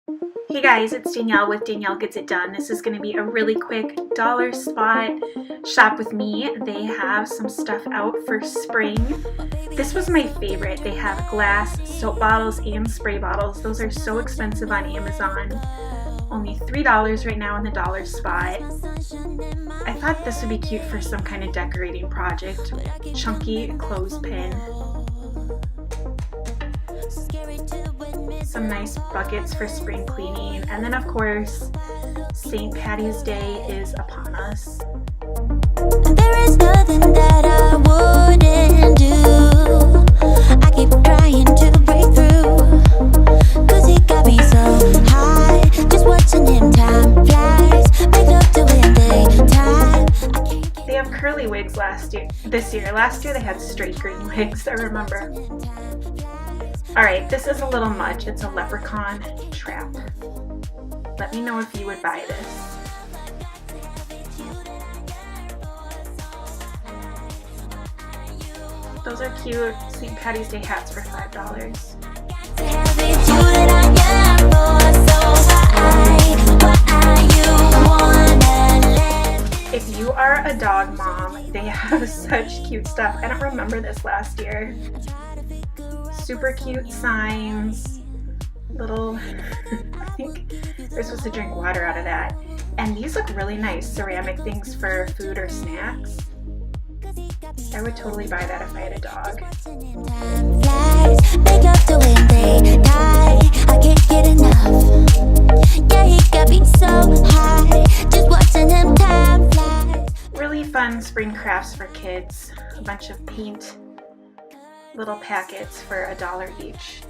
Hey guys, it's Danielle with Danielle Gets It Done. This is going to be a really quick dollar spot shop with me. They have some stuff out for spring. This was my favorite. They have glass soap bottles and spray bottles. Those are so expensive on Amazon. Only $3 right now in the dollar spot. I thought this would be cute for some kind of decorating project. Chunky clothespin. Some nice buckets for spring cleaning, and then of course St. Patty's Day is upon us. There is nothing that I wouldn't do. I keep trying to break through, 'cause he got me so high, just watching him time flies, make love to him daytime. They have curly wigs this year. Last year they had straight green wigs, I remember. Alright, this is a little much. It's a leprechaun trap. Let me know if you would buy this. Those are cute St. Patty's Day hats for $5. If you are a dog mom, they have such cute stuff. I don't remember this last year. Super cute signs, little, I think they're supposed to drink water out of that. And these look really nice, ceramic things for food or snacks. I would totally buy that if I had a dog. Really fun spring crafts for kids. A bunch of paint little packets for $1 each.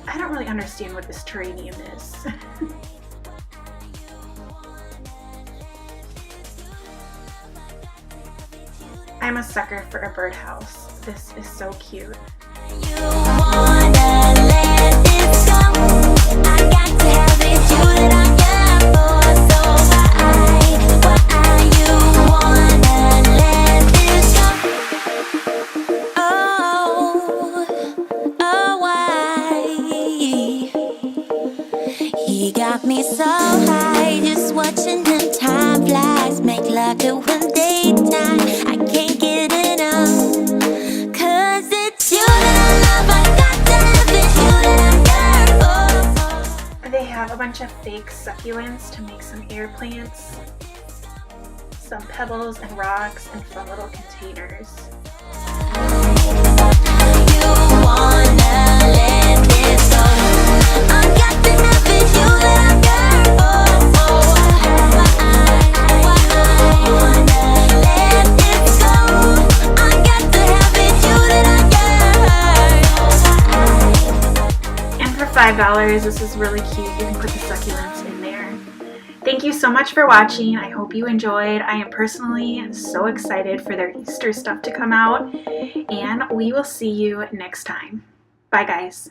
I don't really understand what this terrarium is. I'm a sucker for a birdhouse. This is so cute. He got me so high, just watching him time flies, make love to him daytime. I can't get enough, 'cause it's you that I love. I got to have it, you that I'm there for. They have a bunch of fake succulents to make some air plants, some pebbles and rocks, and fun little containers. $5. This is really cute. You can put the succulents in there. Thank you so much for watching. I hope you enjoyed. I am personally so excited for their Easter stuff to come out, and we will see you next time. Bye guys.